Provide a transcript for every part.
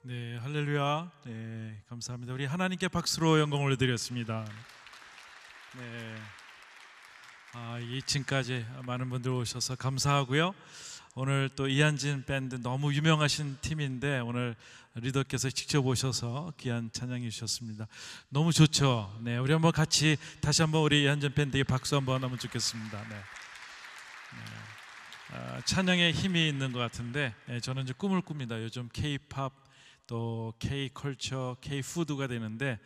네, 할렐루야. 네, 감사합니다. 우리 하나님께 박수로 영광을 올려드렸습니다. 네, 2층까지 많은 분들 오셔서 감사하고요. 오늘 또 이한진 밴드 너무 유명하신 팀인데 오늘 리더께서 직접 오셔서 귀한 찬양해 주셨습니다. 너무 좋죠. 네, 우리 한번 같이 다시 한번 우리 이한진 밴드에 박수 한번 하면 좋겠습니다. 네. 찬양에 힘이 있는 것 같은데 저는 이제 꿈을 꿉니다. 요즘 K-팝 또 K-컬처, K-푸드가 되는데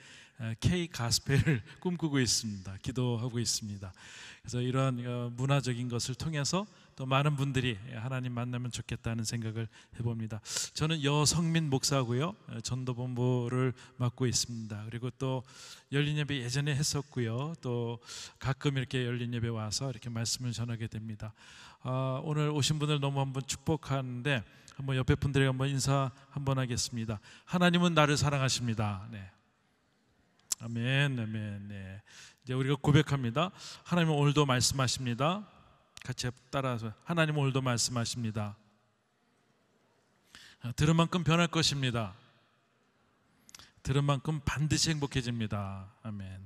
K-가스펠을 꿈꾸고 있습니다. 기도하고 있습니다. 그래서 이러한 문화적인 것을 통해서 또 많은 분들이 하나님 만나면 좋겠다는 생각을 해봅니다. 저는 여성민 목사고요, 전도본부를 맡고 있습니다. 그리고 또 열린 예배 예전에 했었고요, 또 가끔 이렇게 열린 예배 와서 이렇게 말씀을 전하게 됩니다. 오늘 오신 분들 너무 한번 축복하는데 한번 옆에 분들에게 한번 인사 한번 하겠습니다. 하나님은 나를 사랑하십니다. 네. 아멘, 아멘. 네. 이제 우리가 고백합니다. 하나님은 오늘도 말씀하십니다. 같이 따라서 하나님은 오늘도 말씀하십니다. 들은 만큼 변할 것입니다. 들은 만큼 반드시 행복해집니다. 아멘,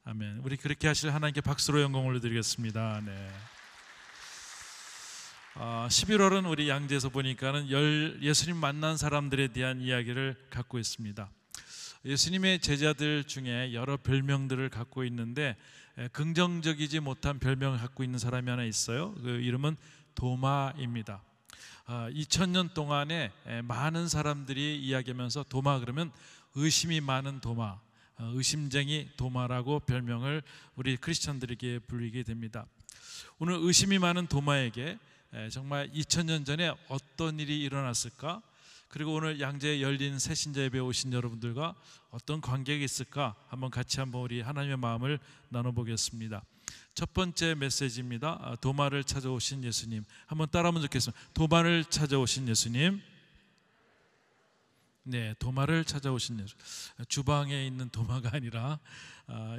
아멘. 우리 그렇게 하실 하나님께 박수로 영광을 올려드리겠습니다. 네. 11월은 우리 양재에서 보니까는 예수님 만난 사람들에 대한 이야기를 갖고 있습니다. 예수님의 제자들 중에 여러 별명들을 갖고 있는데 긍정적이지 못한 별명을 갖고 있는 사람이 하나 있어요. 그 이름은 도마입니다. 2000년 동안에 많은 사람들이 이야기하면서 도마 그러면 의심이 많은 도마, 의심쟁이 도마라고 별명을 우리 크리스천들에게 불리게 됩니다. 오늘 의심이 많은 도마에게 정말 2000년 전에 어떤 일이 일어났을까? 그리고 오늘 양재에 열린 새신자 예배에 오신 여러분들과 어떤 관계가 있을까? 한번 같이 한번 우리 하나님의 마음을 나눠보겠습니다. 첫 번째 메시지입니다. 도마를 찾아오신 예수님. 한번 따라하면 좋겠습니다. 도마를 찾아오신 예수님. 네, 도마를 찾아오신 예수. 주방에 있는 도마가 아니라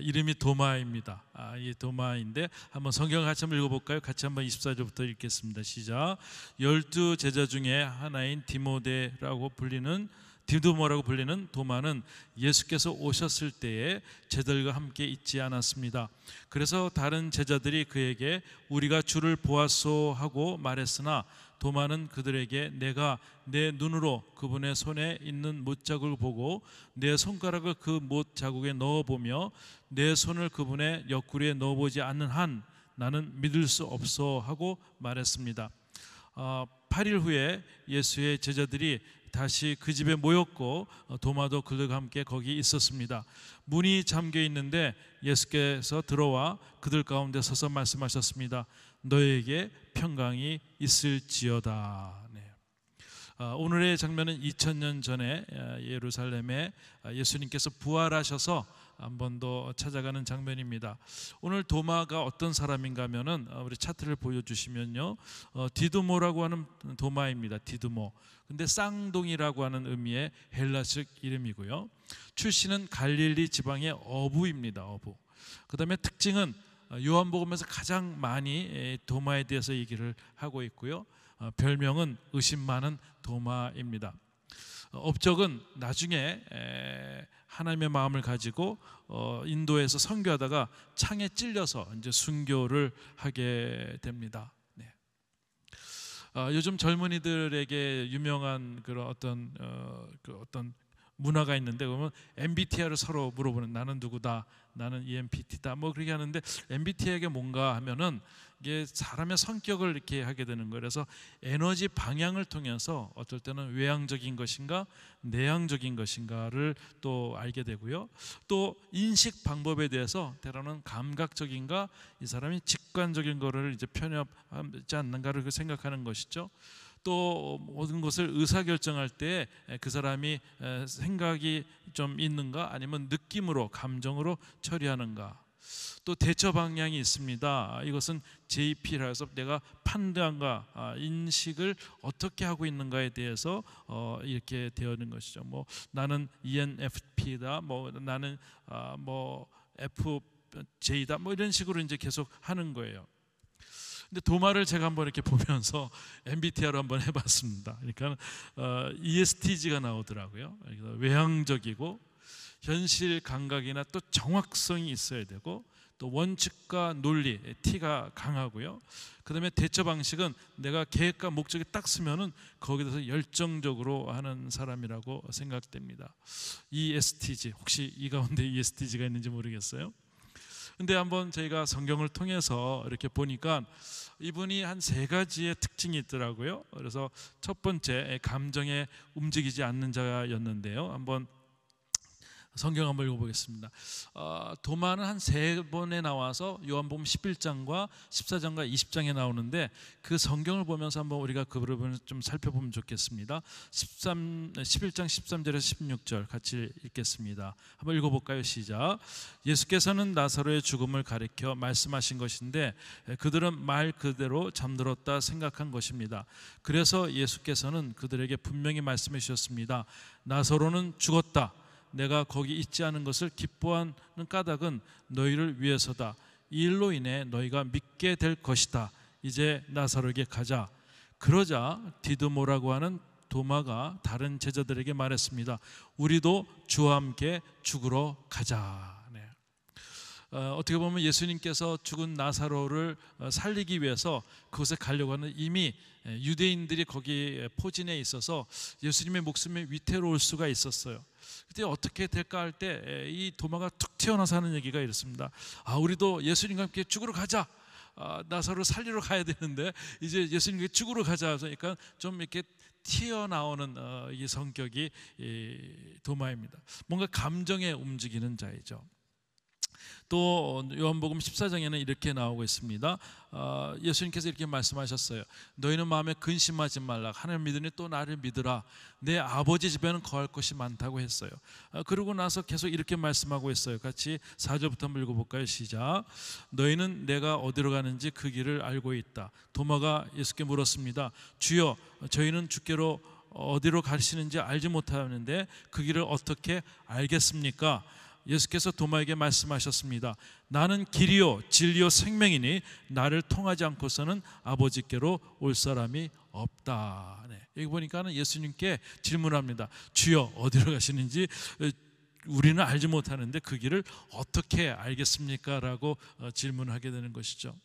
이름이 도마입니다. 이 도마인데 한번 성경 같이 한번 읽어볼까요? 같이 한번 24절부터 읽겠습니다. 시작. 12 제자 중에 하나인 디모데라고 불리는 디두모라고 불리는 도마는 예수께서 오셨을 때에 제자들과 함께 있지 않았습니다. 그래서 다른 제자들이 그에게 우리가 주를 보았소 하고 말했으나 도마는 그들에게 내가 내 눈으로 그분의 손에 있는 못자국을 보고 내 손가락을 그 못자국에 넣어보며 내 손을 그분의 옆구리에 넣어보지 않는 한 나는 믿을 수 없어 하고 말했습니다. 8일 후에 예수의 제자들이 다시 그 집에 모였고 도마도 그들과 함께 거기 있었습니다. 문이 잠겨 있는데 예수께서 들어와 그들 가운데 서서 말씀하셨습니다. 너에게 평강이 있을지어다. 네. 오늘의 장면은 2000년 전에 예루살렘에 예수님께서 부활하셔서 한 번 더 찾아가는 장면입니다. 오늘 도마가 어떤 사람인가 하면은 우리 차트를 보여주시면요, 디두모라고 하는 도마입니다. 디두모. 근데 쌍둥이라고 하는 의미의 헬라식 이름이고요. 출신은 갈릴리 지방의 어부입니다. 어부. 그 다음에 특징은 요한복음에서 가장 많이 도마에 대해서 얘기를 하고 있고요. 별명은 의심 많은 도마입니다. 업적은 나중에 하나님의 마음을 가지고 인도에서 선교하다가 창에 찔려서 이제 순교를 하게 됩니다. 네. 요즘 젊은이들에게 유명한 그런 어떤 문화가 있는데 그러면 MBTI를 서로 물어보는, 나는 누구다, 나는 ENFP다, 뭐 그렇게 하는데 MBTI가 뭔가 하면은 이게 사람의 성격을 이렇게 하게 되는 거예요. 그래서 에너지 방향을 통해서 어떨 때는 외향적인 것인가 내향적인 것인가를 또 알게 되고요. 또 인식 방법에 대해서 때로는 감각적인가 이 사람이 직관적인 거를 이제 편협하지 않는가를 생각하는 것이죠. 또 모든 것을 의사결정할 때 그 사람이 생각이 좀 있는가 아니면 느낌으로 감정으로 처리하는가. 또 대처 방향이 있습니다. 이것은 JP라 해서 내가 판단과 인식을 어떻게 하고 있는가에 대해서 이렇게 되어 있는 것이죠. 뭐 나는 ENFP다, 뭐 나는 뭐 FJ다, 뭐 이런 식으로 이제 계속 하는 거예요. 근데 도마를 제가 한번 이렇게 보면서 MBTI로 한번 해봤습니다. 그러니까 ESTG가 나오더라고요. 외향적이고 현실 감각이나 또 정확성이 있어야 되고, 또 원칙과 논리, T가 강하고요. 그 다음에 대처 방식은 내가 계획과 목적이 딱 쓰면은 거기에 대해서 열정적으로 하는 사람이라고 생각됩니다. ESTG, 혹시 이 가운데 ESTG가 있는지 모르겠어요. 근데 한번 저희가 성경을 통해서 이렇게 보니까 이분이 한 3가지의 특징이 있더라고요. 그래서 첫 번째, 감정에 움직이지 않는 자였는데요. 한번 성경 한번 읽어보겠습니다. 도마는 한 3번에 나와서 요한복음 11장과 14장과 20장에 나오는데, 그 성경을 보면서 한번 우리가 그 부분을 좀 살펴보면 좋겠습니다. 11장 13절에서 16절 같이 읽겠습니다. 한번 읽어볼까요? 시작. 예수께서는 나사로의 죽음을 가리켜 말씀하신 것인데 그들은 말 그대로 잠들었다 생각한 것입니다. 그래서 예수께서는 그들에게 분명히 말씀해 주셨습니다. 나사로는 죽었다. 내가 거기 있지 않은 것을 기뻐하는 까닭은 너희를 위해서다. 이 일로 인해 너희가 믿게 될 것이다. 이제 나사로에게 가자. 그러자 디두모라고 하는 도마가 다른 제자들에게 말했습니다. 우리도 주와 함께 죽으러 가자. 어떻게 보면 예수님께서 죽은 나사로를 살리기 위해서 그곳에 가려고 하는, 이미 유대인들이 거기 포진해 있어서 예수님의 목숨이 위태로울 수가 있었어요. 그때 어떻게 될까 할 때 이 도마가 툭 튀어나와서 하는 얘기가 이렇습니다. 우리도 예수님과 함께 죽으러 가자. 나사로를 살리러 가야 되는데 이제 예수님께 죽으러 가자. 그러니까 좀 이렇게 튀어나오는 이 성격이 도마입니다. 뭔가 감정에 움직이는 자이죠. 또 요한복음 14장에는 이렇게 나오고 있습니다. 예수님께서 이렇게 말씀하셨어요. 너희는 마음에 근심하지 말라. 하나님을 믿으니 또 나를 믿으라. 내 아버지 집에는 거할 것이 많다고 했어요. 그러고 나서 계속 이렇게 말씀하고 있어요. 같이 4절부터 한번 읽어볼까요? 시작. 너희는 내가 어디로 가는지 그 길을 알고 있다. 도마가 예수께 물었습니다. 주여, 저희는 주께로 어디로 가시는지 알지 못하는데 그 길을 어떻게 알겠습니까? 예수께서 도마에게 말씀하셨습니다. 나는 길이요 진리요 생명이니 나를 통하지 않고서는 아버지께로 올 사람이 없다. 여기 보니까는 예수님께 질문합니다. 주여, 어디로 가시는지 우리는 알지 못하는데 그 길을 어떻게 알겠습니까? 라고 질문하게 되는 것이죠.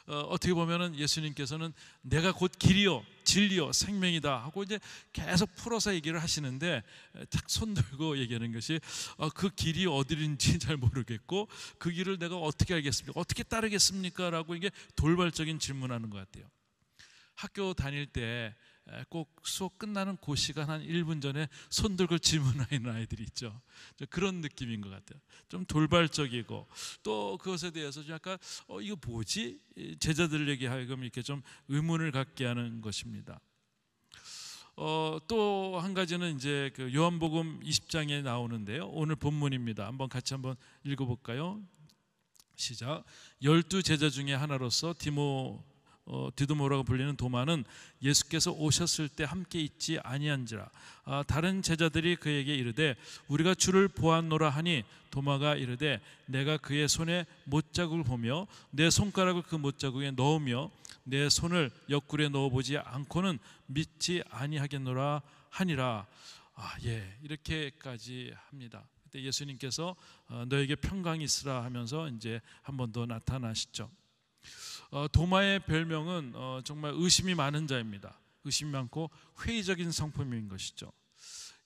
어떻게 보면은 예수님께서는 내가 곧 길이요 진리요 생명이다 하고 이제 계속 풀어서 얘기를 하시는데, 탁 손들고 얘기하는 것이 그 길이 어디인지 잘 모르겠고 그 길을 내가 어떻게 알겠습니까? 어떻게 따르겠습니까? 라고 이게 돌발적인 질문하는 것 같아요. 학교 다닐 때 꼭 수업 끝나는 그 시간 한 1분 전에 손 들고 질문하는 아이들이 있죠. 그런 느낌인 것 같아요. 좀 돌발적이고 또 그것에 대해서 좀 약간 이거 뭐지? 제자들에게 하여금 이렇게 좀 의문을 갖게 하는 것입니다. 또 한 가지는 이제 그 요한복음 20장에 나오는데요. 오늘 본문입니다. 한번 같이 한번 읽어볼까요? 시작. 12 제자 중에 하나로서 디두모라고 불리는 도마는 예수께서 오셨을 때 함께 있지 아니한지라. 다른 제자들이 그에게 이르되 우리가 주를 보았노라 하니 도마가 이르되 내가 그의 손에 못자국을 보며 내 손가락을 그 못자국에 넣으며 내 손을 옆구리에 넣어보지 않고는 믿지 아니하겠노라 하니라. 이렇게까지 합니다. 그때 예수님께서 너에게 평강이 있으라 하면서 이제 한 번 더 나타나시죠. 도마의 별명은 정말 의심이 많은 자입니다. 의심이 많고 회의적인 성품인 것이죠.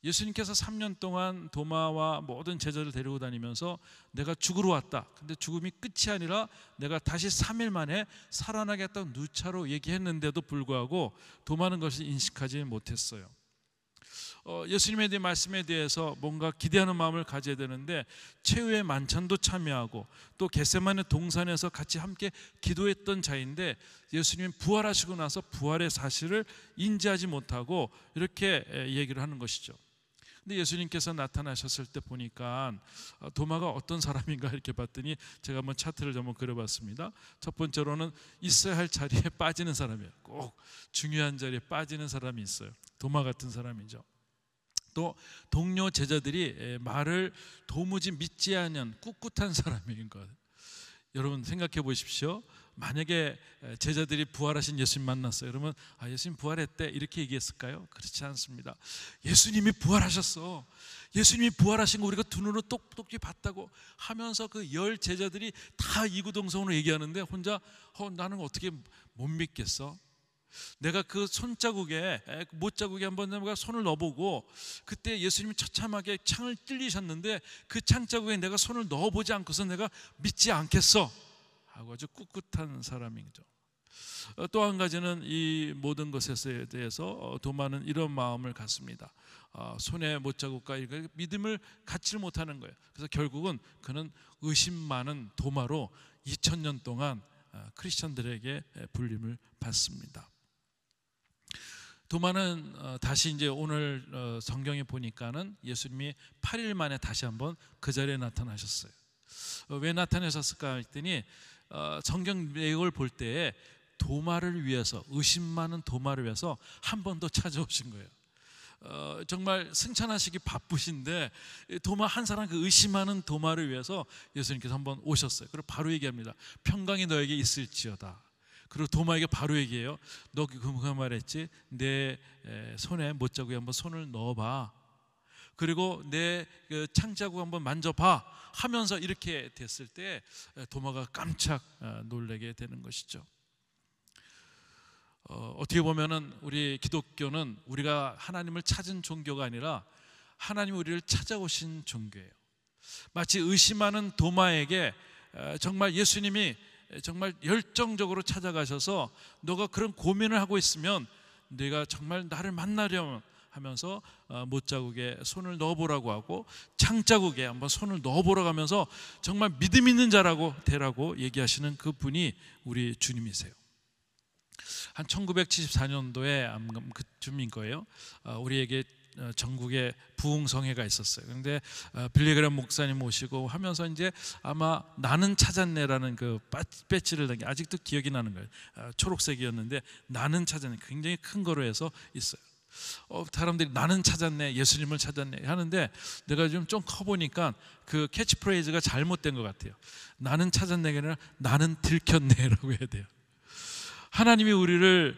예수님께서 3년 동안 도마와 모든 제자를 데리고 다니면서 내가 죽으러 왔다. 근데 죽음이 끝이 아니라 내가 다시 3일 만에 살아나겠다고 누차로 얘기했는데도 불구하고 도마는 것을 인식하지 못했어요. 예수님에 대한 말씀에 대해서 뭔가 기대하는 마음을 가져야 되는데 최후의 만찬도 참여하고 또 겟세마네 동산에서 같이 함께 기도했던 자인데 예수님이 부활하시고 나서 부활의 사실을 인지하지 못하고 이렇게 얘기를 하는 것이죠. 근데 예수님께서 나타나셨을 때 보니까 도마가 어떤 사람인가 이렇게 봤더니 제가 한번 차트를 한번 그려봤습니다. 첫 번째로는 있어야 할 자리에 빠지는 사람이에요. 꼭 중요한 자리에 빠지는 사람이 있어요. 도마 같은 사람이죠. 또 동료 제자들이 말을 도무지 믿지 않는 꿋꿋한 사람인 것. 여러분 생각해 보십시오. 만약에 제자들이 부활하신 예수님 만났어요. 그러면 예수님 부활했대 이렇게 얘기했을까요? 그렇지 않습니다. 예수님이 부활하셨어. 예수님이 부활하신 거 우리가 두 눈으로 똑똑히 봤다고 하면서 그 10 제자들이 다 이구동성으로 얘기하는데 혼자 나는 어떻게 못 믿겠어? 내가 그 손자국에 못자국에 한번 내가 손을 넣어보고 그때 예수님이 처참하게 창을 찔리셨는데 그 창자국에 내가 손을 넣어보지 않고서 내가 믿지 않겠어 하고 아주 꿋꿋한 사람이죠. 또 한 가지는 이 모든 것에 대해서 도마는 이런 마음을 갖습니다. 손에 못자국과 믿음을 갖지를 못하는 거예요. 그래서 결국은 그는 의심 많은 도마로 2000년 동안 크리스천들에게 불림을 받습니다. 도마는 다시 이제 오늘 성경에 보니까는 예수님이 8일 만에 다시 한번 그 자리에 나타나셨어요. 왜 나타나셨을까 했더니 성경 내용을 볼 때에 도마를 위해서, 의심 많은 도마를 위해서 한 번 더 찾아오신 거예요. 정말 승천하시기 바쁘신데 도마 한 사람, 그 의심하는 도마를 위해서 예수님께서 한번 오셨어요. 그리고 바로 얘기합니다. 평강이 너에게 있을지어다. 그리고 도마에게 바로 얘기해요. 너 그 말했지? 내 손에 못자국에 한번 손을 넣어봐. 그리고 내 그 창자국 한번 만져봐 하면서 이렇게 됐을 때 도마가 깜짝 놀라게 되는 것이죠. 어떻게 보면은 우리 기독교는 우리가 하나님을 찾은 종교가 아니라 하나님이 우리를 찾아오신 종교예요. 마치 의심하는 도마에게 정말 예수님이 정말 열정적으로 찾아가셔서 너가 그런 고민을 하고 있으면 네가 정말 나를 만나려면 하면서 못자국에 손을 넣어보라고 하고 창자국에 한번 손을 넣어보라고 하면서 정말 믿음 있는 자라고 되라고 얘기하시는 그 분이 우리 주님이세요. 한 1974년도에 그쯤인 거예요. 우리에게 전국에 부흥성회가 있었어요. 그런데 빌리그램 목사님 모시고 하면서 이제 아마 나는 찾았네라는 그 배지를 단 게 아직도 기억이 나는 거예요. 초록색이었는데 나는 찾았네, 굉장히 큰 거로 해서 있어요. 사람들이 나는 찾았네, 예수님을 찾았네 하는데 내가 좀 커보니까 그 캐치프레이즈가 잘못된 것 같아요. 나는 찾았네가 아니라 나는 들켰네라고 해야 돼요. 하나님이 우리를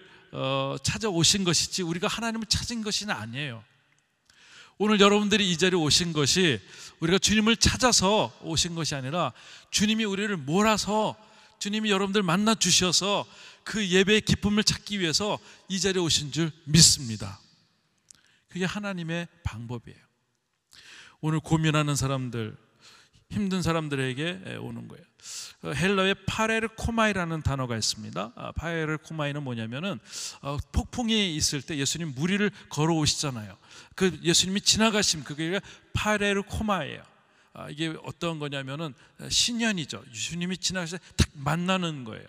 찾아오신 것이지 우리가 하나님을 찾은 것이 아니에요. 오늘 여러분들이 이 자리에 오신 것이 우리가 주님을 찾아서 오신 것이 아니라 주님이 우리를 몰아서, 주님이 여러분들 만나 주셔서 그 예배의 기쁨을 찾기 위해서 이 자리에 오신 줄 믿습니다. 그게 하나님의 방법이에요. 오늘 고민하는 사람들, 힘든 사람들에게 오는 거예요. 헬러의 파레르코마이라는 단어가 있습니다. 파레르코마이는 뭐냐면은 폭풍이 있을 때 예수님 무리를 걸어오시잖아요. 그 예수님이 지나가심, 그게 파레르코마예요. 이게 어떤 거냐면은 신년이죠. 예수님이 지나가실 때 딱 만나는 거예요.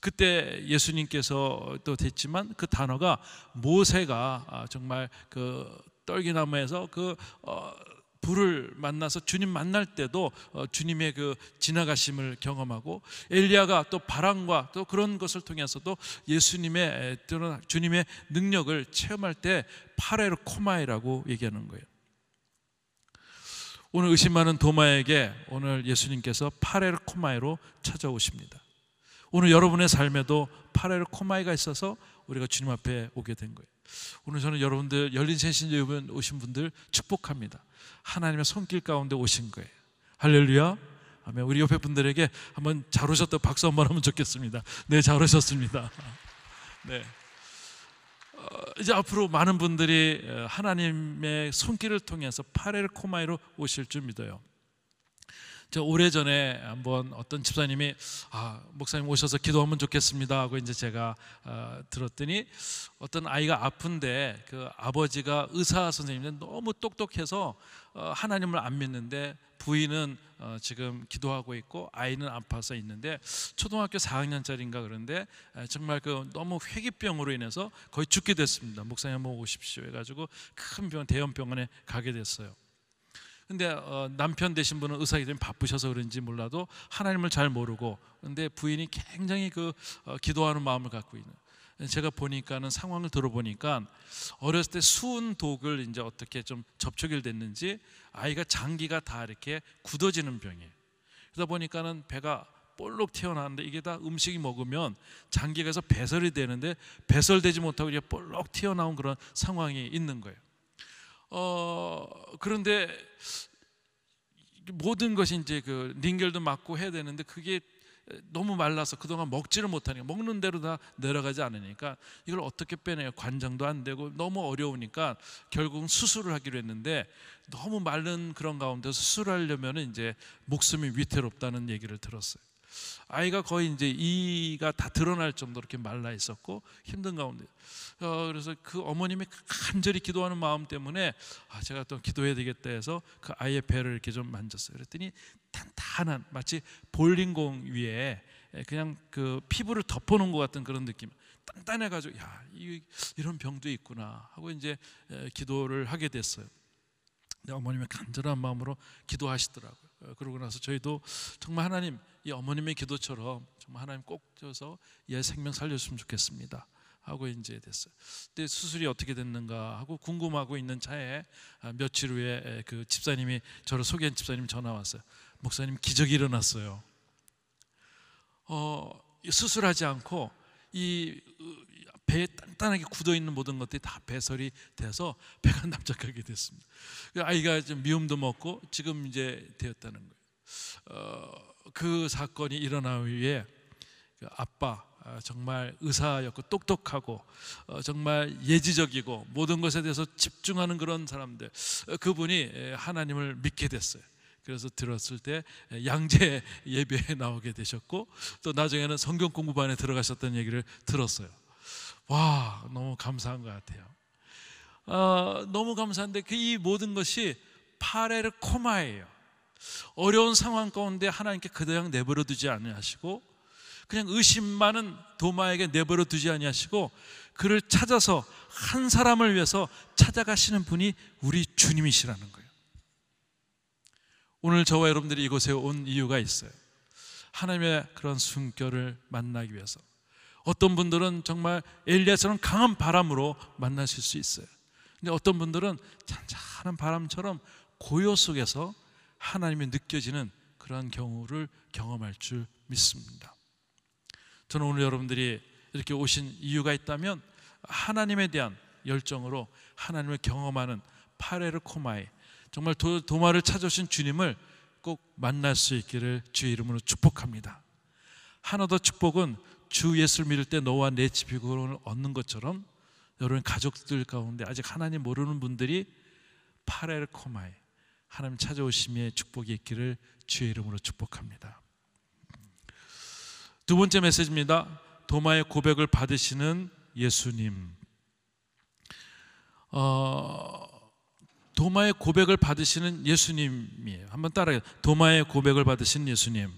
그때 예수님께서 또 됐지만 그 단어가 모세가 정말 그 떨기나무에서 그 불을 만나서 주님 만날 때도 주님의 그 지나가심을 경험하고, 엘리야가 또 바람과 또 그런 것을 통해서도 예수님의 주님의 능력을 체험할 때 파레르코마이라고 얘기하는 거예요. 오늘 의심 많은 도마에게 오늘 예수님께서 파레르코마이로 찾아오십니다. 오늘 여러분의 삶에도 파레르코마이가 있어서 우리가 주님 앞에 오게 된 거예요. 오늘 저는 여러분들 열린 새신자 오신 분들 축복합니다. 하나님의 손길 가운데 오신 거예요. 할렐루야. 아멘. 우리 옆에 분들에게 한번 잘 오셨다고 박수 한번 하면 좋겠습니다. 네, 잘 오셨습니다. 네. 이제 앞으로 많은 분들이 하나님의 손길을 통해서 파레르코마이로 오실 줄 믿어요. 저 오래전에 한번 어떤 집사님이 목사님 오셔서 기도하면 좋겠습니다 하고 이제 제가 들었더니 어떤 아이가 아픈데 그 아버지가 의사 선생님인데 너무 똑똑해서 하나님을 안 믿는데 부인은 지금 기도하고 있고 아이는 아파서 있는데 초등학교 4학년짜리인가 그런데 정말 그 너무 회기병으로 인해서 거의 죽게 됐습니다. 목사님 한번 오십시오 해가지고 큰 병원, 대형 병원에 가게 됐어요. 근데 남편 되신 분은 의사이기 때문에 바쁘셔서 그런지 몰라도 하나님을 잘 모르고, 근데 부인이 굉장히 기도하는 마음을 갖고 있는, 제가 보니까는 상황을 들어보니까 어렸을 때 수은 독을 이제 어떻게 좀 접촉이 됐는지 아이가 장기가 다 이렇게 굳어지는 병이에요. 그러다 보니까는 배가 볼록 튀어나왔는데 이게 다 음식이 먹으면 장기가 해서 배설이 되는데 배설되지 못하고 이제 볼록 튀어나온 그런 상황이 있는 거예요. 그런데 모든 것이 이제 그 링겔도 맞고 해야 되는데 그게 너무 말라서 그동안 먹지를 못하니까, 먹는 대로 다 내려가지 않으니까 이걸 어떻게 빼내요? 관장도 안 되고 너무 어려우니까 결국은 수술을 하기로 했는데, 너무 마른 그런 가운데서 수술하려면 이제 목숨이 위태롭다는 얘기를 들었어요. 아이가 거의 이제 이가 다 드러날 정도로 이렇게 말라 있었고 힘든 가운데, 그래서 그 어머님이 간절히 기도하는 마음 때문에 제가 또 기도해야 되겠다 해서 그 아이의 배를 이렇게 좀 만졌어요. 그랬더니 탄탄한, 마치 볼링공 위에 그냥 그 피부를 덮어놓은 것 같은 그런 느낌, 단단해가지고 이런 병도 있구나 하고 이제 기도를 하게 됐어요. 근데 어머님이 간절한 마음으로 기도하시더라고요. 그러고 나서 저희도 정말 하나님, 이 어머님의 기도처럼 정말 하나님 꼭 줘서 얘 생명 살려주시면 좋겠습니다 하고 이제 됐어요. 근데 수술이 어떻게 됐는가 하고 궁금하고 있는 차에 며칠 후에 그 집사님이, 저를 소개한 집사님이 전화 왔어요. 목사님, 기적이 일어났어요. 수술하지 않고 이 배에 단단하게 굳어있는 모든 것들이 다 배설이 돼서 배가 납작하게 됐습니다. 아이가 좀 미움도 먹고 지금 이제 되었다는 거예요. 그 사건이 일어난 후에 그 아빠, 정말 의사였고 똑똑하고 정말 예지적이고 모든 것에 대해서 집중하는 그런 사람들, 그분이 하나님을 믿게 됐어요. 그래서 들었을 때 양재 예배에 나오게 되셨고 또 나중에는 성경 공부반에 들어가셨다는 얘기를 들었어요. 와, 너무 감사한 것 같아요. 너무 감사한데 이 모든 것이 파레르 코마예요. 어려운 상황 가운데 하나님께 그냥 내버려 두지 아니하시고, 그냥 의심 많은 도마에게 내버려 두지 아니하시고, 그를 찾아서 한 사람을 위해서 찾아가시는 분이 우리 주님이시라는 거예요. 오늘 저와 여러분들이 이곳에 온 이유가 있어요. 하나님의 그런 숨결을 만나기 위해서. 어떤 분들은 정말 엘리야처럼 강한 바람으로 만나실 수 있어요. 근데 어떤 분들은 잔잔한 바람처럼 고요 속에서 하나님이 느껴지는 그런 경우를 경험할 줄 믿습니다. 저는 오늘 여러분들이 이렇게 오신 이유가 있다면 하나님에 대한 열정으로 하나님을 경험하는 파레르 코마이, 정말 도마를 찾아오신 주님을 꼭 만날 수 있기를 주의 이름으로 축복합니다. 하나 더 축복은, 주 예수를 믿을 때 너와 내 집이 구원을 얻는 것처럼 여러분 가족들 가운데 아직 하나님 모르는 분들이 파레르 코마이, 하나님 찾아오심의 축복이 있기를 주의 이름으로 축복합니다. 두 번째 메시지입니다. 도마의 고백을 받으시는 예수님. 도마의 고백을 받으시는 예수님이에요. 한번 따라해요. 도마의 고백을 받으신 예수님.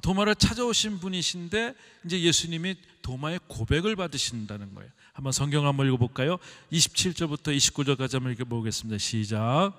도마를 찾아오신 분이신데 이제 예수님이 도마의 고백을 받으신다는 거예요. 한번 성경 한번 읽어볼까요? 27절부터 29절까지 한번 읽어보겠습니다. 시작.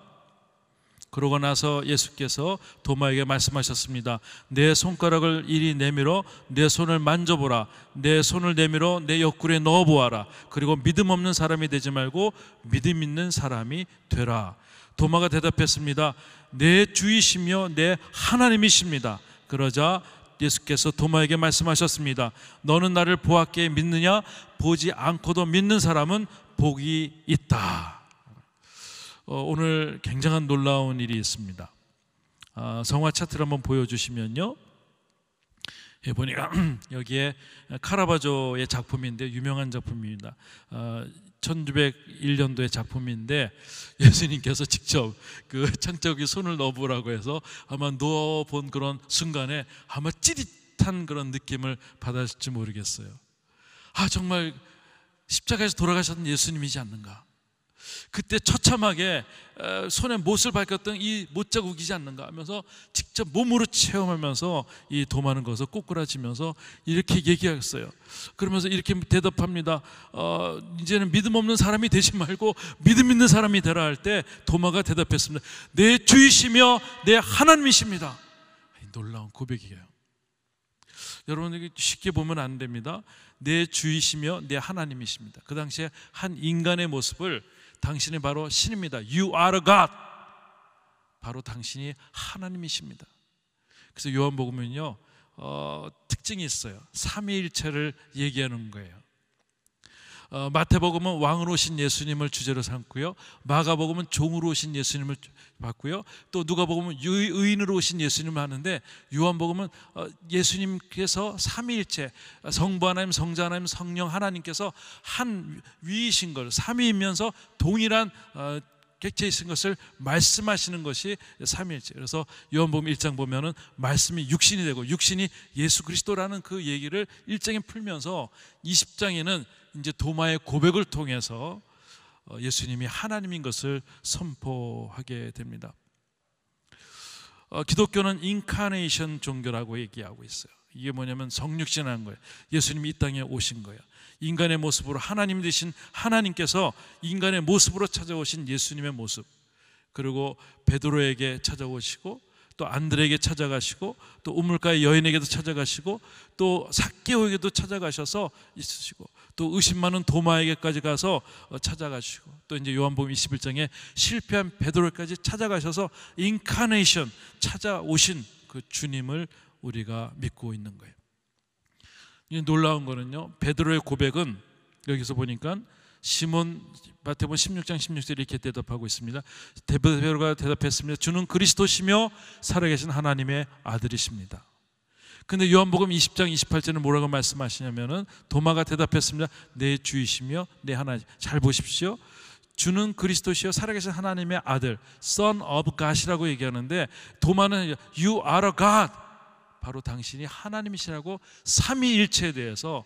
그러고 나서 예수께서 도마에게 말씀하셨습니다. 내 손가락을 이리 내밀어 내 손을 만져보라. 내 손을 내밀어 내 옆구리에 넣어보아라. 그리고 믿음 없는 사람이 되지 말고 믿음 있는 사람이 되라. 도마가 대답했습니다. 내 주이시며 내 하나님이십니다. 그러자 예수께서 도마에게 말씀하셨습니다. 너는 나를 보았기에 믿느냐? 보지 않고도 믿는 사람은 복이 있다. 오늘 굉장한 놀라운 일이 있습니다. 성화 차트를 한번 보여주시면요, 보니까 여기에 카라바조의 작품인데 유명한 작품입니다. 1901년도의 작품인데 예수님께서 직접 그 창자국에 손을 넣어보라고 해서 아마 넣어본 그런 순간에 아마 찌릿한 그런 느낌을 받았을지 모르겠어요. 정말 십자가에서 돌아가셨던 예수님이지 않는가. 그때 처참하게 손에 못을 박혔던 이 못자국이지 않는가 하면서 직접 몸으로 체험하면서 이 도마는 것을 꼬꾸라지면서 이렇게 얘기했어요. 그러면서 이렇게 대답합니다. 이제는 믿음 없는 사람이 되지 말고 믿음 있는 사람이 되라 할 때 도마가 대답했습니다. 내 주이시며 내 하나님이십니다. 놀라운 고백이에요. 여러분, 쉽게 보면 안 됩니다. 내 주이시며 내 하나님이십니다. 그 당시에 한 인간의 모습을 당신이 바로 신입니다. You are a God. 바로 당신이 하나님이십니다. 그래서 요한복음은요 특징이 있어요. 삼위일체를 얘기하는 거예요. 마태복음은 왕으로 오신 예수님을 주제로 삼고요, 마가복음은 종으로 오신 예수님을 봤고요, 또 누가복음은 의인으로 오신 예수님을 하는데, 요한복음은 예수님께서 삼위일체, 성부 하나님, 성자 하나님, 성령 하나님께서 한 위이신 걸, 삼위이면서 동일한 객체이신 것을 말씀하시는 것이 삼위일체. 그래서 요한복음 1장 보면은 말씀이 육신이 되고, 육신이 예수 그리스도라는 그 얘기를 1장에 풀면서 20장에는 이제 도마의 고백을 통해서 예수님이 하나님인 것을 선포하게 됩니다. 기독교는 인카네이션 종교라고 얘기하고 있어요. 이게 뭐냐면 성육신한 거예요. 예수님이 이 땅에 오신 거예요. 인간의 모습으로 하나님 되신 하나님께서 인간의 모습으로 찾아오신 예수님의 모습, 그리고 베드로에게 찾아오시고 또 안드레에게 찾아가시고 또 우물가의 여인에게도 찾아가시고 또 삭개오에게도 찾아가셔서 있으시고 또 의심 많은 도마에게까지 가서 찾아가시고 또 이제 요한복음 21장에 실패한 베드로에게까지 찾아가셔서 인카네이션, 찾아오신 그 주님을 우리가 믿고 있는 거예요. 놀라운 거는요, 베드로의 고백은 여기서 보니까 시몬, 마태복음 16장 16절에 이렇게 대답하고 있습니다. 베드로가 대답했습니다. 주는 그리스도시며 살아계신 하나님의 아들이십니다. 근데 요한복음 20장 28절은 뭐라고 말씀하시냐면은, 도마가 대답했습니다. 내 주이시며 내 하나님. 잘 보십시오. 주는 그리스도시요 살아계신 하나님의 아들, Son of God이라고 얘기하는데, 도마는 You are a God, 바로 당신이 하나님이시라고 삼위일체에 대해서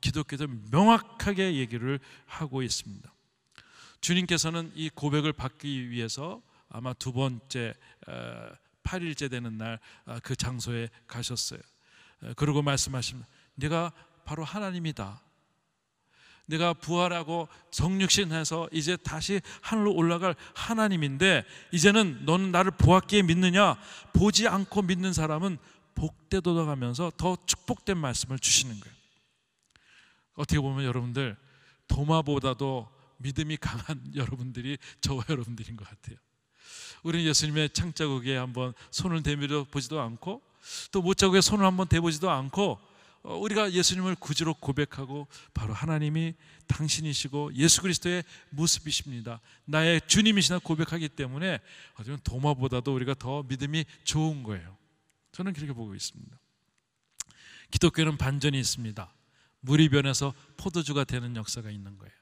기독교도 명확하게 얘기를 하고 있습니다. 주님께서는 이 고백을 받기 위해서 아마 두 번째 8일째 되는 날 그 장소에 가셨어요. 그리고 말씀하십니다. 네가 바로 하나님이다. 내가 부활하고 성육신해서 이제 다시 하늘로 올라갈 하나님인데, 이제는 너는 나를 보았기에 믿느냐? 보지 않고 믿는 사람은 복되도다 하면서 더 축복된 말씀을 주시는 거예요. 어떻게 보면 여러분들, 도마보다도 믿음이 강한 여러분들이 저와 여러분들인 것 같아요. 우리는 예수님의 창자국에 한번 손을 대밀어 보지도 않고 또 못자국에 손을 한번 대보지도 않고 우리가 예수님을 구주로 고백하고 바로 하나님이 당신이시고 예수 그리스도의 모습이십니다, 나의 주님이시나 고백하기 때문에 어쩌면 도마보다도 우리가 더 믿음이 좋은 거예요. 저는 그렇게 보고 있습니다. 기독교는 반전이 있습니다. 물이 변해서 포도주가 되는 역사가 있는 거예요.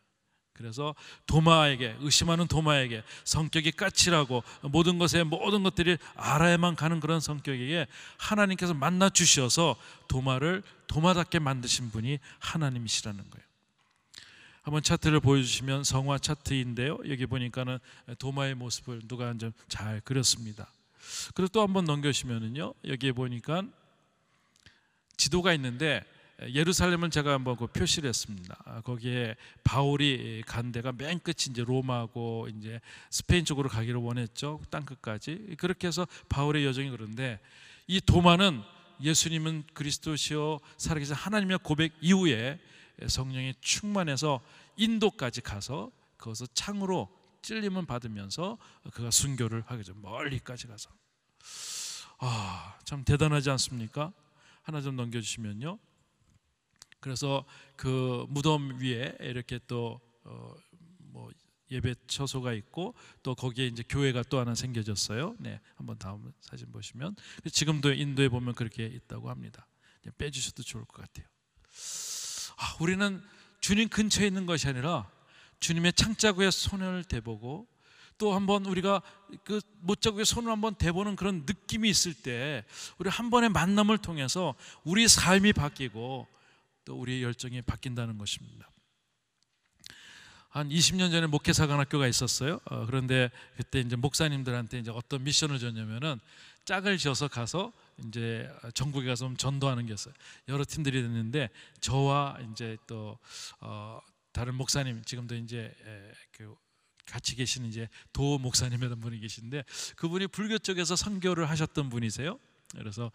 그래서 도마에게, 의심하는 도마에게, 성격이 까칠하고 모든 것들이 알아야만 가는 그런 성격에게 하나님께서 만나 주셔서 도마를 도마답게 만드신 분이 하나님이시라는 거예요. 한번 차트를 보여주시면 성화 차트인데요, 여기 보니까는 도마의 모습을 누가 좀 잘 그렸습니다. 그리고 또 한번 넘겨주시면은요, 여기에 보니까 지도가 있는데 예루살렘을 제가 한번 표시를 했습니다. 거기에 바울이 간 데가 맨 끝이 이제 로마하고 이제 스페인 쪽으로 가기를 원했죠. 땅 끝까지. 그렇게 해서 바울의 여정이 그런데, 이 도마는 예수님은 그리스도시요 살아계신 하나님의 고백 이후에 성령이 충만해서 인도까지 가서 거기서 창으로 찔림을 받으면서 그가 순교를 하게 죠. 멀리까지 가서. 참 대단하지 않습니까? 하나 좀 넘겨주시면요. 그래서 그 무덤 위에 이렇게 또 예배 처소가 있고 또 거기에 이제 교회가 또 하나 생겨졌어요. 네, 한번 다음 사진 보시면 지금도 인도에 보면 그렇게 있다고 합니다. 빼주셔도 좋을 것 같아요. 우리는 주님 근처에 있는 것이 아니라 주님의 창자국에 손을 대보고 또 한번 우리가 그 못자국에 손을 한번 대보는 그런 느낌이 있을 때, 우리 한 번의 만남을 통해서 우리 삶이 바뀌고 또 우리의 열정이 바뀐다는 것입니다. 한 20년 전에 목회사관학교가 있었어요. 그런데 그때 이제 목사님들한테 이제 어떤 미션을 줬냐면은 짝을 지어서 가서 이제 전국에 가서 전도하는 게 있어요. 여러 팀들이 됐는데 저와 이제 또 다른 목사님, 지금도 이제 같이 계시는 이제 도 목사님이라는 분이 계신데, 그분이 불교 쪽에서 선교를 하셨던 분이세요. 그래서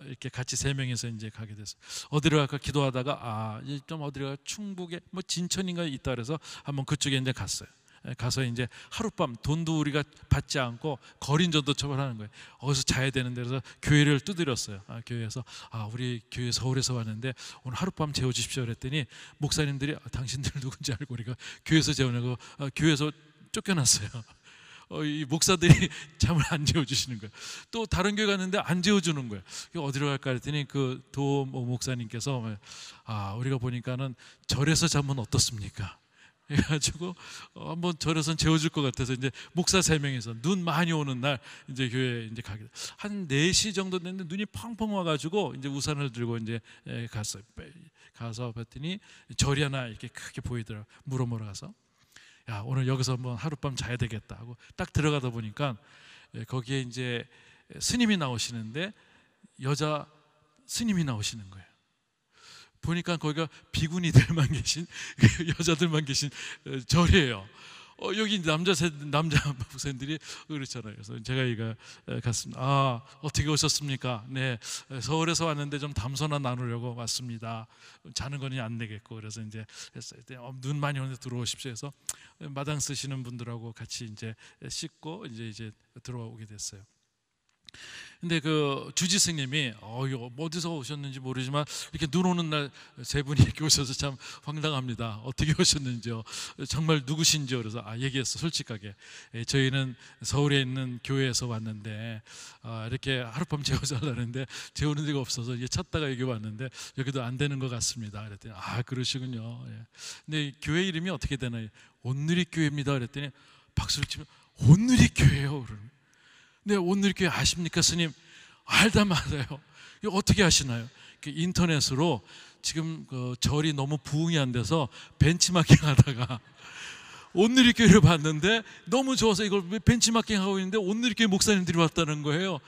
이렇게 같이 세 명이서 이제 가게 됐어요. 어디로 갈까 기도하다가 좀 어디로 가, 충북에 뭐 진천인가 있다 그래서 한번 그쪽에 이제 갔어요. 가서 이제 하룻밤 돈도 우리가 받지 않고 거린전도 처벌하는 거예요. 거기서 자야 되는데 그래서 교회를 두드렸어요. 교회에서 우리 교회 서울에서 왔는데 오늘 하룻밤 재워주십시오 그랬더니 목사님들이 당신들 누군지 알고 우리가 교회에서 재우냐고 교회에서 쫓겨났어요. 이 목사들이 잠을 안 재워주시는 거예요. 또 다른 교회 갔는데 안 재워주는 거예요. 어디로 갈까 했더니 그 도 목사님께서 우리가 보니까는 절에서 자면 어떻습니까? 해가지고 한번 절에선 재워줄 것 같아서 이제 목사 3명이서 눈 많이 오는 날 이제 교회 이제 가게 한 4시 정도 됐는데 눈이 펑펑 와가지고 이제 우산을 들고 이제 갔어요. 가서 봤더니 절이 하나 이렇게 크게 보이더라고. 물어보러 가서 야 오늘 여기서 한번 하룻밤 자야 되겠다 하고 딱 들어가다 보니까 거기에 이제 스님이 나오시는데 여자 스님이 나오시는 거예요. 보니까 거기가 비구니들만 계신 여자들만 계신 절이에요. 여기 남자 목사님들이 그렇잖아요. 그래서 제가 이거 갔습니다. 어떻게 오셨습니까? 네, 서울에서 왔는데 좀 담소나 나누려고 왔습니다. 자는 거는 안 되겠고 그래서 이제 했어요. 눈 많이 오는데 들어오십시오 해서 마당 쓰시는 분들하고 같이 이제 씻고 이제 들어오게 됐어요. 근데 그 주지스님이 어디서 오셨는지 모르지만 이렇게 눈 오는 날 3분이 이렇게 오셔서 참 황당합니다. 어떻게 오셨는지요? 정말 누구신지요? 그래서 얘기했어 솔직하게. 저희는 서울에 있는 교회에서 왔는데 이렇게 하룻밤 재워달라는데 재우는 데가 없어서 찾다가 여기 왔는데 여기도 안 되는 것 같습니다. 그랬더니 그러시군요. 근데 교회 이름이 어떻게 되나요? 온누리교회입니다. 그랬더니 박수를 치면 온누리교회요. 그러는. 네, 온누리교회 아십니까 스님? 알다 말아요. 이거 어떻게 아시나요? 인터넷으로 지금 그 절이 너무 부흥이 안 돼서 벤치마킹 하다가 온누리교회를 봤는데 너무 좋아서 이걸 벤치마킹 하고 있는데 온누리교회 목사님들이 왔다는 거예요.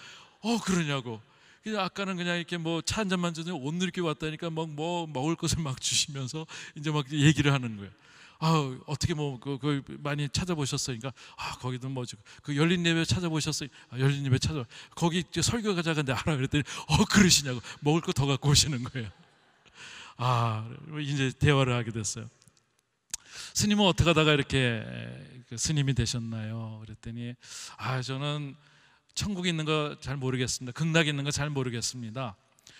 그러냐고. 그냥 아까는 그냥 이렇게 뭐 차 한 잔만 주더니 온누리교회 왔다니까 뭐 먹을 것을 막 주시면서 이제 막 얘기를 하는 거예요. 어떻게 그 많이 찾아보셨으니까 거기도 그 열린 예배 찾아보셨어요? 열린 예배 찾아 거기 설교가 작은데 알아 그랬더니 그러시냐고 먹을 거 더 갖고 오시는 거예요. 이제 대화를 하게 됐어요. 스님은 어떻게 하다가 이렇게 스님이 되셨나요? 그랬더니 저는 천국에 있는 거 잘 모르겠습니다. 극락에 있는 거 잘 모르겠습니다.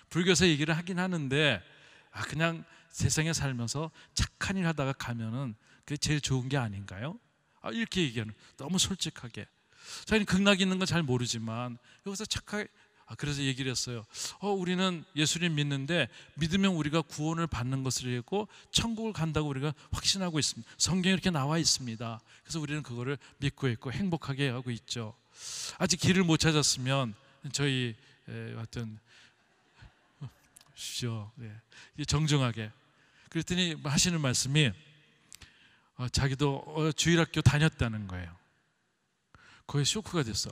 불교에서 얘기를 하긴 하는데 그냥 세상에 살면서 착한 일 하다가 가면은 그게 제일 좋은 게 아닌가요? 이렇게 얘기하는, 너무 솔직하게. 저희는 극락이 있는 건 잘 모르지만 여기서 착하게 그래서 얘기를 했어요. 우리는 예수님 믿는데 믿으면 우리가 구원을 받는 것을 했고 천국을 간다고 우리가 확신하고 있습니다. 성경에 이렇게 나와 있습니다. 그래서 우리는 그거를 믿고 있고 행복하게 하고 있죠. 아직 길을 못 찾았으면 저희 어떤 주시오. 정중하게. 그랬더니 하시는 말씀이 자기도 주일학교 다녔다는 거예요. 거기에 쇼크가 됐어.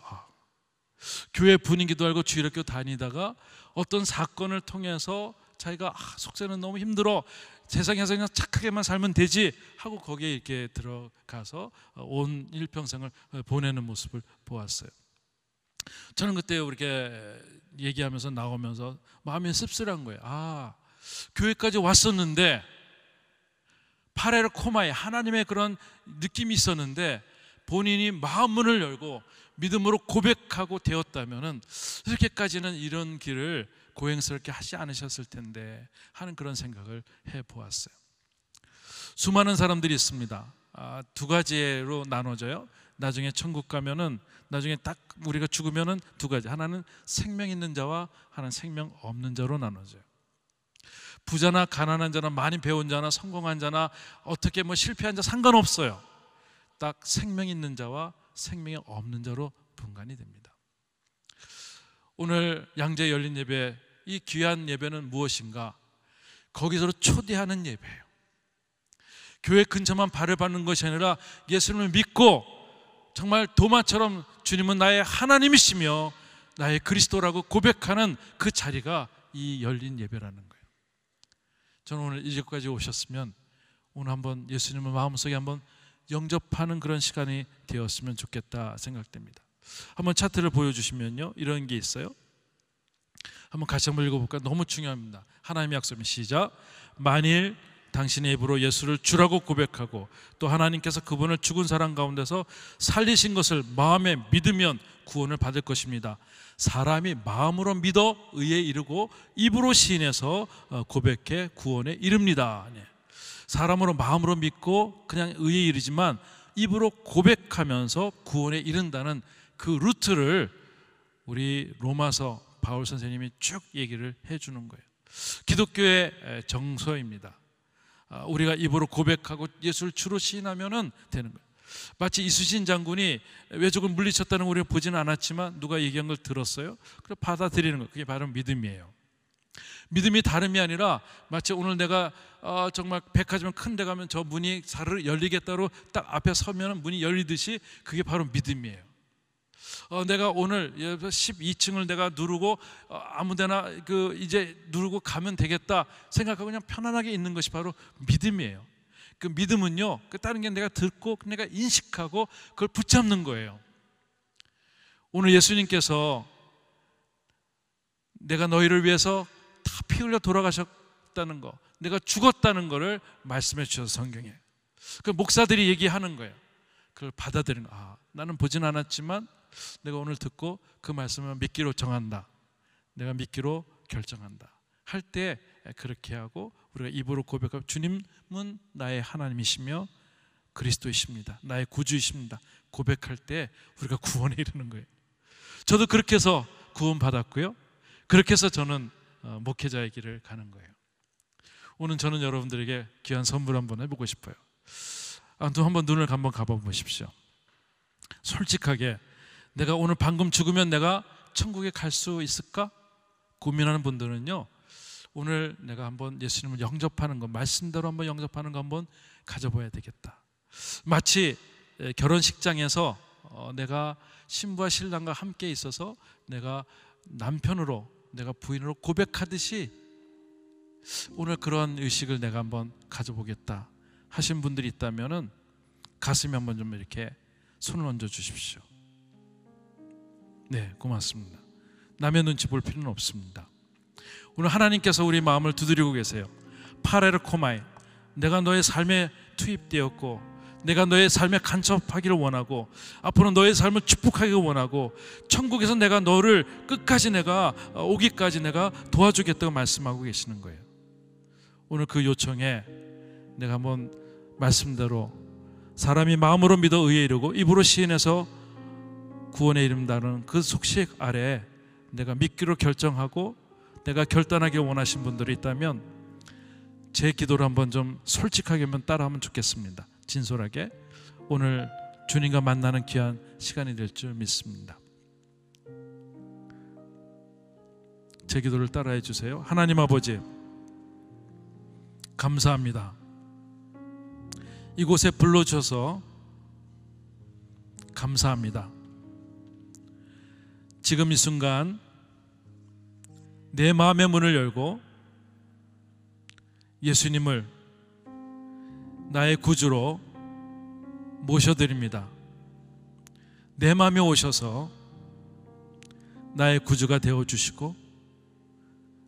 교회 분위기도 알고 주일학교 다니다가 어떤 사건을 통해서 자기가 속세는 너무 힘들어, 세상에서 그냥 착하게만 살면 되지 하고 거기에 이렇게 들어가서 온 일평생을 보내는 모습을 보았어요. 저는 그때 이렇게 얘기하면서 나오면서 마음이 씁쓸한 거예요. 교회까지 왔었는데 파레르 코마에 하나님의 그런 느낌이 있었는데 본인이 마음문을 열고 믿음으로 고백하고 되었다면은 이렇게까지는 이런 길을 고행스럽게 하지 않으셨을 텐데 하는 그런 생각을 해보았어요. 수많은 사람들이 있습니다. 2가지로 나눠져요. 나중에 천국 가면은 나중에 딱 우리가 죽으면은 2가지. 하나는 생명 있는 자와 하나는 생명 없는 자로 나눠져요. 부자나 가난한 자나 많이 배운 자나 성공한 자나 어떻게 실패한 자 상관없어요. 딱 생명 있는 자와 생명이 없는 자로 분간이 됩니다. 오늘 양재 열린 예배, 이 귀한 예배는 무엇인가? 거기서 초대하는 예배예요. 교회 근처만 발을 받는 것이 아니라 예수님을 믿고 정말 도마처럼 주님은 나의 하나님이시며 나의 그리스도라고 고백하는 그 자리가 이 열린 예배라는 거예요. 저는 오늘 이제까지 오셨으면 오늘 한번 예수님을 마음속에 한번 영접하는 그런 시간이 되었으면 좋겠다 생각됩니다. 한번 차트를 보여주시면요, 이런 게 있어요. 한번 같이 한번 읽어볼까요? 너무 중요합니다. 하나님의 약속입니다. 시작. 만일 당신의 입으로 예수를 주라고 고백하고 또 하나님께서 그분을 죽은 사람 가운데서 살리신 것을 마음에 믿으면 구원을 받을 것입니다. 사람이 마음으로 믿어 의에 이르고 입으로 시인해서 고백해 구원에 이릅니다. 사람으로 마음으로 믿고 그냥 의에 이르지만 입으로 고백하면서 구원에 이른다는 그 루트를 우리 로마서 바울 선생님이 쭉 얘기를 해주는 거예요. 기독교의 정서입니다. 우리가 입으로 고백하고 예수를 주로 시인하면 되는 거예요. 마치 이순신 장군이 외적을 물리쳤다는 걸 우리가 보지는 않았지만 누가 얘기한 걸 들었어요. 그래서 받아들이는 거예요. 그게 바로 믿음이에요. 믿음이 다름이 아니라 마치 오늘 내가 정말 백화점 큰 데 가면 저 문이 사르르 열리겠다로 딱 앞에 서면 문이 열리듯이 그게 바로 믿음이에요. 내가 오늘 12층을 내가 누르고 아무데나 이제 누르고 가면 되겠다 생각하고 그냥 편안하게 있는 것이 바로 믿음이에요. 그 믿음은요, 다른 게 내가 듣고 내가 인식하고 그걸 붙잡는 거예요. 오늘 예수님께서 내가 너희를 위해서 다 피 흘려 돌아가셨다는 거, 내가 죽었다는 거를 말씀해 주셔서 성경에 그 목사들이 얘기하는 거예요. 그걸 받아들이는 거예요. 나는 보진 않았지만 내가 오늘 듣고 그 말씀을 믿기로 정한다, 내가 믿기로 결정한다 할 때 그렇게 하고 우리가 입으로 고백하고 주님은 나의 하나님이시며 그리스도이십니다, 나의 구주이십니다 고백할 때 우리가 구원에 이르는 거예요. 저도 그렇게 해서 구원 받았고요, 그렇게 해서 저는 목회자의 길을 가는 거예요. 오늘 저는 여러분들에게 귀한 선물 한번 해보고 싶어요. 한번 눈을 한번 감아보십시오. 솔직하게 내가 오늘 방금 죽으면 내가 천국에 갈 수 있을까? 고민하는 분들은요, 오늘 내가 한번 예수님을 영접하는 거, 말씀대로 한번 영접하는 거 한번 가져봐야 되겠다. 마치 결혼식장에서 내가 신부와 신랑과 함께 있어서 내가 남편으로, 내가 부인으로 고백하듯이 오늘 그런 의식을 내가 한번 가져보겠다 하신 분들이 있다면은 가슴에 한번 좀 이렇게 손을 얹어 주십시오. 네, 고맙습니다. 남의 눈치 볼 필요는 없습니다. 오늘 하나님께서 우리 마음을 두드리고 계세요. 파레르코마이, 내가 너의 삶에 투입되었고 내가 너의 삶에 간섭하기를 원하고 앞으로 너의 삶을 축복하기를 원하고 천국에서 내가 너를 끝까지 내가 오기까지 내가 도와주겠다고 말씀하고 계시는 거예요. 오늘 그 요청에 내가 한번 말씀대로 사람이 마음으로 믿어 의에 이르고 입으로 시인해서 구원에 이른다는 그 속식 아래 내가 믿기로 결정하고 내가 결단하기 원하신 분들이 있다면 제 기도를 한번 좀 솔직하게 한번 따라하면 좋겠습니다. 진솔하게 오늘 주님과 만나는 귀한 시간이 될 줄 믿습니다. 제 기도를 따라해 주세요. 하나님 아버지, 감사합니다. 이곳에 불러주셔서 감사합니다. 지금 이 순간 내 마음의 문을 열고 예수님을 나의 구주로 모셔드립니다. 내 마음에 오셔서 나의 구주가 되어주시고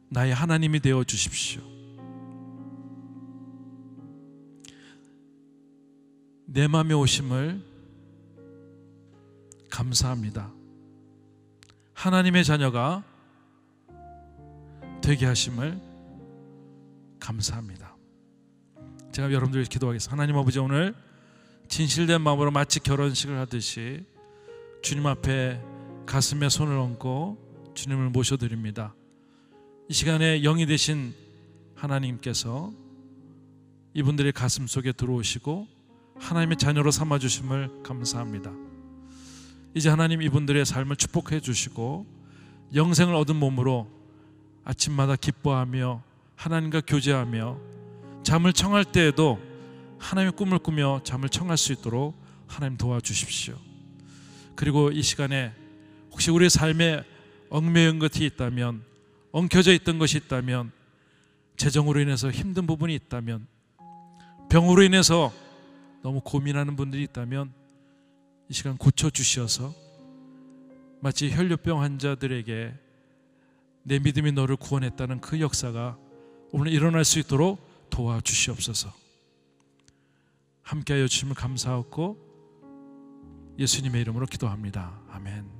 나의 하나님이 되어주십시오. 내 마음에 오심을 감사합니다. 하나님의 자녀가 되게 하심을 감사합니다. 제가 여러분들 기도하겠습니다. 하나님 아버지, 오늘 진실된 마음으로 마치 결혼식을 하듯이 주님 앞에 가슴에 손을 얹고 주님을 모셔드립니다. 이 시간에 영이 되신 하나님께서 이분들의 가슴 속에 들어오시고 하나님의 자녀로 삼아주심을 감사합니다. 이제 하나님 이분들의 삶을 축복해 주시고 영생을 얻은 몸으로 아침마다 기뻐하며 하나님과 교제하며 잠을 청할 때에도 하나님의 꿈을 꾸며 잠을 청할 수 있도록 하나님 도와주십시오. 그리고 이 시간에 혹시 우리의 삶에 얽매인 것이 있다면, 엉켜져 있던 것이 있다면, 재정으로 인해서 힘든 부분이 있다면, 병으로 인해서 너무 고민하는 분들이 있다면 이 시간 고쳐주셔서 마치 혈류병 환자들에게 내 믿음이 너를 구원했다는 그 역사가 오늘 일어날 수 있도록 도와주시옵소서. 함께하여 주심을 감사하고 예수님의 이름으로 기도합니다. 아멘.